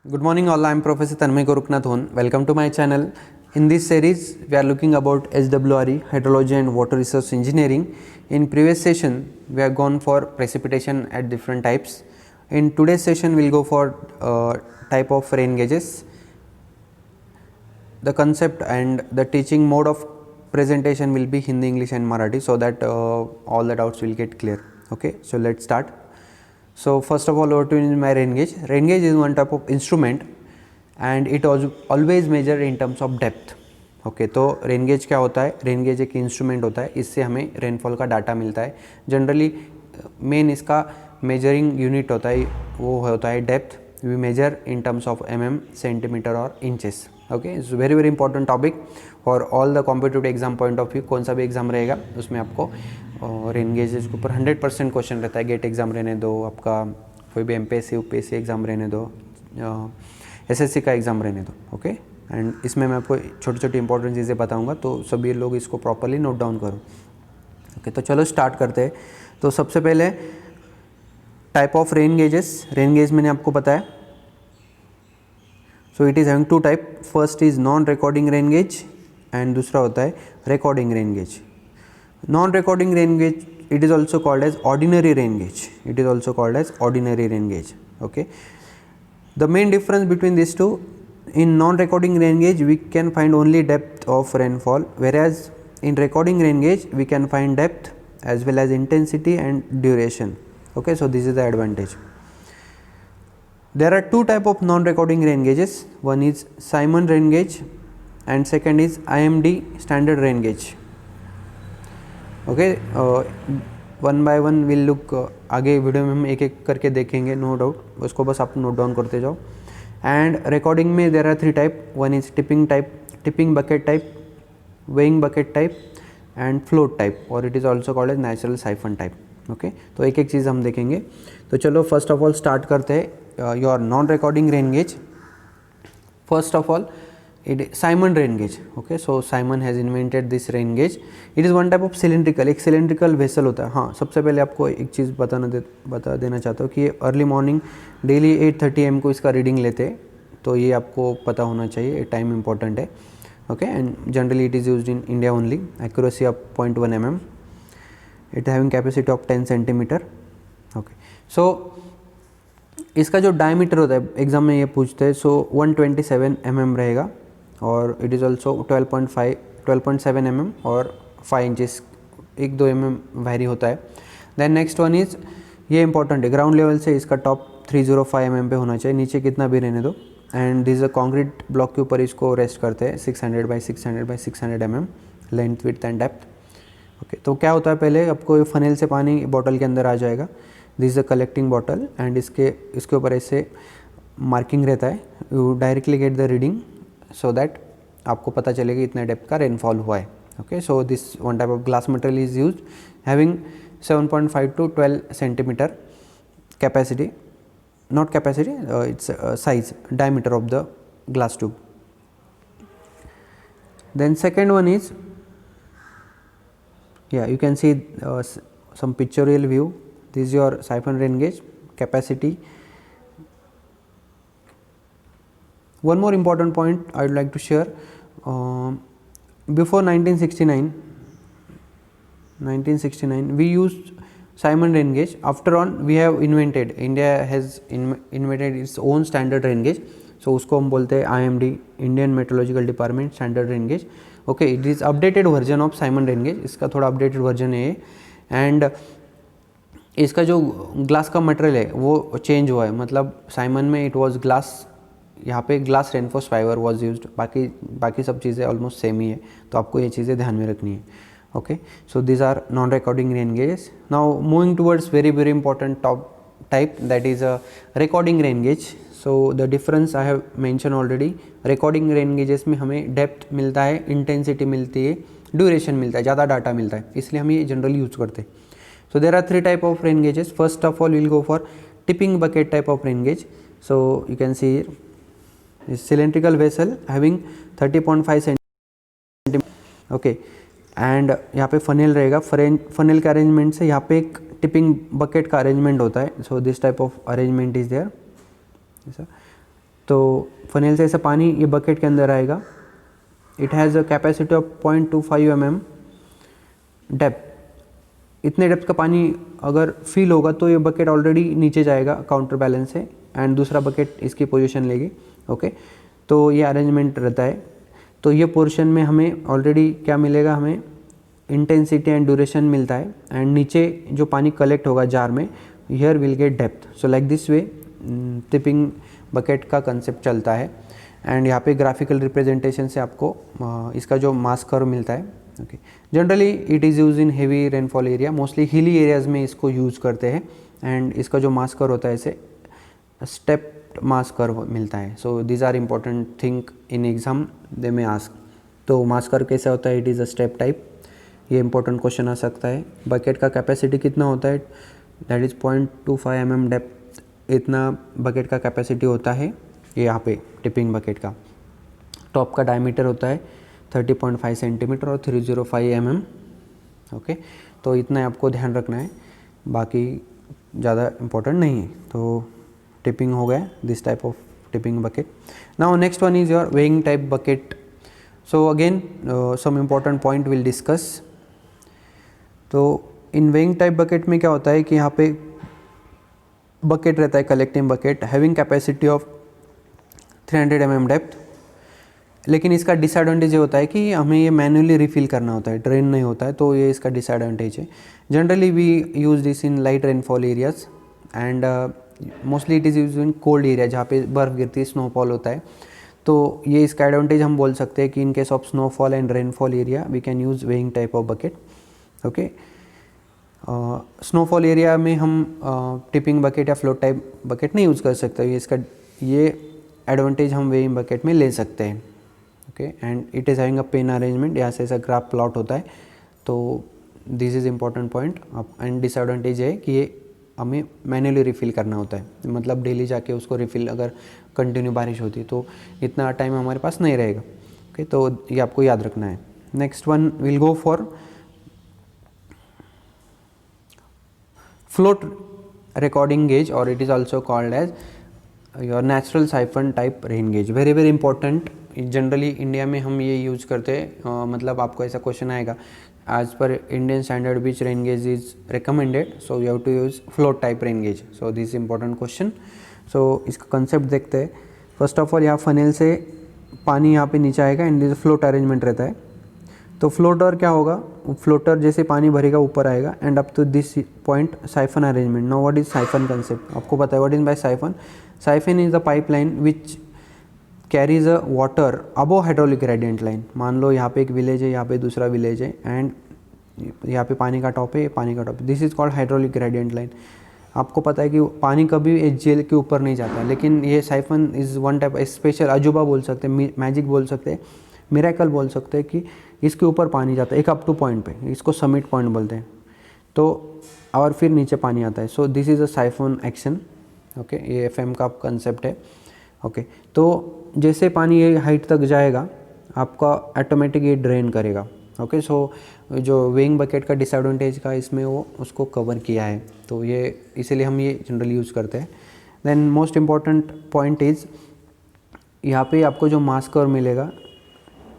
Good morning all, I am Professor Tanmay Goruknathon. Welcome to my channel. In this series, we are looking about HWRE, Hydrology and Water Resource Engineering. In previous session, we have gone for precipitation at different types. In today's session, we will go for type of rain gauges. The concept and the teaching mode of presentation will be Hindi, English and Marathi, so that all the doubts will get clear. Okay, so let's start. So first of all, what is my rain gauge? Rain gauge is one type of instrument and it was always measure in terms of depth. Okay तो rain gauge क्या होता है? Rain gauge एक instrument होता है, इससे हमें rainfall का डाटा मिलता है. जनरली मेन इसका मेजरिंग यूनिट होता है, वो होता है depth. We measure in terms of mm, centimetre और inches. Okay, it's very very important topic for all the competitive exam point of view. कौन सा भी एग्जाम रहेगा उसमें आपको रेन गेजेस के ऊपर 100% क्वेश्चन रहता है. गेट एग्जाम रहने दो, आपका कोई भी MPSC UPSC एग्जाम रहने दो, SSC का एग्ज़ाम रहने दो. ओके, एंड इसमें मैं आपको छोटी छोटी इंपॉर्टेंट चीज़ें बताऊंगा, तो सभी लोग इसको प्रॉपरली नोट डाउन करो. ओके, तो चलो स्टार्ट करते हैं. तो सबसे पहले type of rain gauges. Rain gauge मैंने आपको बताया. So it is having two type. First is non recording rain gauge and दूसरा होता है recording rain gauge. Non recording rain gauge, it is also called as ordinary rain gauge. It is also called as ordinary rain gauge. Okay, the main difference between these two, in non-recording rain gauge we can find only depth of rainfall, whereas in recording rain gauge we can find depth as well as intensity and duration. Okay, so this is the advantage. There are two type of non-recording rain gauges. One is Simon rain gauge and second is IMD standard rain gauge. Okay, one by one will look. आगे video में हम एक एक करके देखेंगे, no doubt. उसको बस आप नोट डाउन करते जाओ. एंड रिकॉर्डिंग में there are 3 type. One is tipping type, tipping bucket type, weighing bucket type and float type, और it is also called as natural siphon type. Okay, तो एक एक चीज़ हम देखेंगे. तो चलो फर्स्ट ऑफ ऑल स्टार्ट करते हैं your non recording rain gauge. First of all it Simon rain gauge. Okay, so Simon has invented this rain gauge. It is one type of cylindrical, एक cylindrical vessel होता है. हाँ, सबसे पहले आपको एक चीज़ बता देना चाहता हूँ कि ये अर्ली मॉर्निंग डेली 8:30 AM को इसका रीडिंग लेते हैं, तो ये आपको पता होना चाहिए, ये टाइम इंपॉर्टेंट है. Okay, and generally it is used in India only. Accuracy of 0.1 mm. It having capacity of 10 centimetre. Okay, so इसका जो डायमीटर होता है, एग्जाम में ये पूछते हैं, सो 127 mm रहेगा, और इट इज़ ऑल्सो 12.7 mm और 5 इंचेस, 1-2 mm वैरी होता है. देन नेक्स्ट वन इज़, ये इंपॉर्टेंट है, ग्राउंड लेवल से इसका टॉप 305 mm पे होना चाहिए, नीचे कितना भी रहने दो. And this a concrete block के ऊपर इसको रेस्ट करते हैं. 600 by 600 by 600 mm length, width and depth. Okay, तो क्या होता है, पहले आपको फनेल से पानी बॉटल के अंदर आ जाएगा. This is a collecting bottle and इसके ऊपर ऐसे मार्किंग रहता है. You directly get the reading so that आपको पता चलेगा इतने डेप्थ का रेनफॉल हुआ है. Okay, so this one type of glass material is used having 7.5 to 12 centimetre capacity, not capacity, it's size, diameter of the glass tube. Then second one is, yeah, you can see some pictorial view. This is your siphon rain gauge capacity. One more important point I would like to share. Before 1969 we used Simon rain gauge. After on we have invented, India has invented its own standard rain gauge. So उसको हम बोलते हैं IMD, Indian Meteorological Department Standard Rain Gauge. Okay, it is updated version of Simon rain gauge. इसका थोड़ा updated version है. And इसका जो glass का मटेरियल है वो चेंज हुआ है. मतलब साइमन में इट वाज ग्लास, यहाँ पे glass reinforce fibre was used. बाकी सब चीज़ें ऑलमोस्ट सेम ही है, तो आपको ये चीज़ें ध्यान में रखनी है. Okay, so this are non recording rain gauges. Now moving towards very very important top type, that is a recording rain gauge. So the difference I have mention already. Recording rain gauges में हमें depth मिलता है, intensity मिलती है, duration मिलता है, ज़्यादा data मिलता है, इसलिए हम ये जनरली यूज करते हैं. So there are 3 type of rain gauges. First of all, we will go for tipping bucket type of rain gauge. So you can see here, this cylindrical vessel having 30.5 cm. Okay, and यहाँ पे funnel रहेगा. Funnel के arrangement से यहाँ पे एक tipping bucket का arrangement होता है. So this type of arrangement is there. तो फनेल से ऐसा पानी ये बकेट के अंदर आएगा. It has a capacity of 0.25 mm depth. इतने डेप्थ का पानी अगर फिल होगा तो ये बकेट ऑलरेडी नीचे जाएगा काउंटर बैलेंस से एंड दूसरा बकेट इसकी पोजीशन लेगी. ओके, तो ये अरेंजमेंट रहता है. तो ये पोर्शन में हमें ऑलरेडी क्या मिलेगा, हमें इंटेंसिटी एंड ड्यूरेशन मिलता है. एंड नीचे जो पानी कलेक्ट होगा जार में, here will get depth. So like this way tipping bucket का कंसेप्ट चलता है. एंड यहाँ पे ग्राफिकल रिप्रेजेंटेशन से आपको इसका जो मास कर्व मिलता है. Okay, generally it is use in heavy rainfall area, mostly hilly areas में इसको यूज़ करते हैं. एंड इसका जो मास कर्व होता है इसे स्टेप मास कर्व मिलता है. So these are important thing in exam they में आस्क. तो मास कर्व कैसा होता है, it is a step type. ये इंपॉर्टेंट क्वेश्चन आ सकता है. बकेट का कैपेसिटी कितना होता है, दैट इज़ 0.25 mm डेप्थ. इतना बकेट का कैपेसिटी होता है ये यहाँ पे टिपिंग बकेट का. टॉप का डायमीटर होता है 30.5 सेंटीमीटर और 305 mm. ओके, तो इतना आपको ध्यान रखना है, बाकी ज़्यादा इम्पोर्टेंट नहीं है. तो टिपिंग हो गया, this type of tipping bucket. Now next one is your weighing type bucket. So again some important point will discuss. तो इन वेइंग टाइप बकेट में क्या होता है कि यहाँ पे बकेट रहता है collecting bucket having capacity of 300 mm depth. लेकिन इसका डिसएडवांटेज ये होता है कि हमें ये मैन्युअली रिफ़िल करना होता है, ड्रेन नहीं होता है. तो ये इसका डिसएडवांटेज है. Generally we use this in light rainfall areas and mostly it is use in cold area जहाँ पे बर्फ़ गिरती है, स्नोफॉल होता है. तो ये इसका एडवांटेज हम बोल सकते हैं कि in case of snowfall and rainfall area we can use weighing type of bucket. Okay, snowfall area में हम टिपिंग बकेट या फ्लोट टाइप बकेट नहीं यूज़ कर सकते. ये एडवांटेज हम वेइंग बकेट में ले सकते हैं. Okay, and it is having a pen arrangement. यहाँ से ऐसा ग्राफ प्लॉट होता है. तो this is important point. And disadvantage है कि ये हमें मैन्युअली रिफ़िल करना होता है, मतलब डेली जाके उसको रिफ़िल, अगर कंटिन्यू बारिश होती है तो इतना टाइम हमारे पास नहीं रहेगा. ओके, तो ये आपको याद रखना है. Next one will go for float recording gauge, or it is also called as your natural siphon type rain gauge. very very important. Generally India में हम ये यूज़ करते हैं. मतलब आपको ऐसा क्वेश्चन आएगा, as per Indian standard which rain gauge is recommended, so you have to use float type rain gauge. So this important question. So इसका कंसेप्ट देखते हैं. फर्स्ट ऑफ ऑल यहाँ फनेल से पानी यहाँ पे नीचे आएगा एंड दिस फ्लोट अरेंजमेंट रहता है. तो फ्लोटर क्या होगा, फ्लोटर जैसे पानी भरेगा ऊपर आएगा and up to this point siphon arrangement. Now what is siphon concept, आपको पता है what is by siphon. Siphon is the pipeline which carries a water above hydraulic gradient line. मान लो यहाँ पे एक विलेज है, यहाँ पे दूसरा विलेज है एंड यहाँ पे पानी का टॉप है, पानी का top. This is called hydraulic gradient line. आपको पता है कि पानी कभी HGL के ऊपर नहीं जाता, लेकिन ये siphon is one type special, अजूबा बोल सकते हैं, मैजिक बोल सकते हैं, मिरेकल बोल सकते हैं कि इसके ऊपर पानी जाता है एक अप टू पॉइंट पे, इसको समिट पॉइंट बोलते हैं. तो और फिर नीचे पानी आता है. So this is a siphon action. Okay, ये FM का कंसेप्ट है. ओके, तो जैसे पानी ये हाइट तक जाएगा आपका ऑटोमेटिक ये ड्रेन करेगा. ओके, सो जो वेइंग बकेट का डिसएडवांटेज का इसमें वो उसको कवर किया है, तो ये इसीलिए हम ये जनरली यूज़ करते हैं. Then most important point is यहाँ पे आपको जो मास कर्व मिलेगा,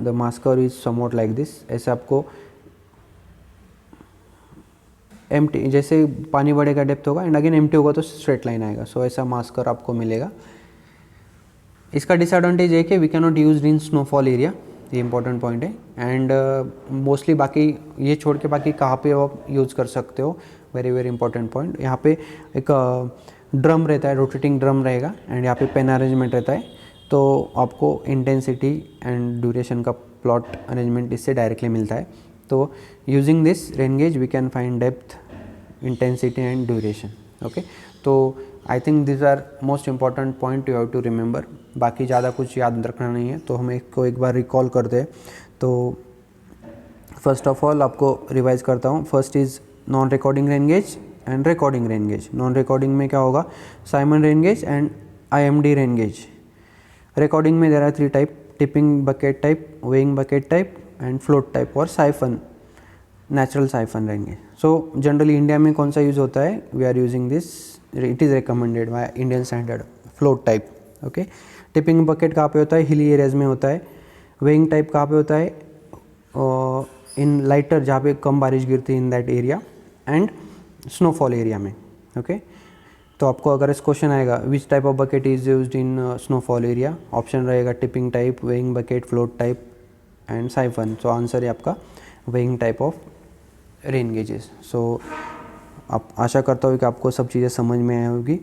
the mass curve is somewhat like this. ऐसे आपको एम्प्टी, जैसे पानी बढ़ेगा डेप्थ होगा एंड अगेन एम्प्टी होगा तो स्ट्रेट लाइन आएगा. सो ऐसा मास कर्व आपको मिलेगा. इसका डिसएडवांटेज है कि we can not use in snowfall area, ये इंपॉर्टेंट पॉइंट है. एंड मोस्टली बाकी ये छोड़ के बाकी कहाँ पे आप यूज़ कर सकते हो, वेरी वेरी इंपॉर्टेंट पॉइंट. यहाँ पे एक ड्रम रहता है, रोटेटिंग ड्रम रहेगा एंड यहाँ पे पेन अरेंजमेंट रहता है. तो आपको इंटेंसिटी एंड ड्यूरेशन का प्लॉट अरेंजमेंट इससे डायरेक्टली मिलता है. तो using this rain gauge we can find depth, intensity and duration. Okay, तो I think this are most important point you have to remember. बाकी ज़्यादा कुछ याद रखना नहीं है, तो हम इसको एक बार रिकॉल करते हैं. तो फर्स्ट ऑफ ऑल आपको रिवाइज करता हूँ. First is non recording rain gauge and recording rain gauge. Non recording में क्या होगा, Symon rain gauge and IMD rain gauge. Recording में there are 3 type, tipping bucket type, weighing bucket type and float type और siphon, natural siphon rain gauge. So generally India में कौन सा use होता है, we are using this, it is recommended by Indian standard float type. Okay. Tipping bucket कहाँ पे होता है, हिली एरियाज़ में होता है। वेइंग टाइप कहाँ पे होता है, इन लाइटर जहाँ पे कम बारिश गिरती है in that area, and snowfall area में। ओके तो आपको अगर इस क्वेश्चन आएगा which type of bucket is used in snowfall area, option रहेगा tipping type, weighing bucket, float type and siphon. So answer है आपका weighing type of rain gauges. So आप आशा करता हूँ कि आपको सब चीज़ें समझ में आई होगी।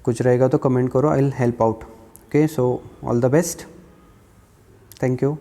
कुछ रहेगा तो कमेंट करो, I will help out. Okay so all the best, thank you.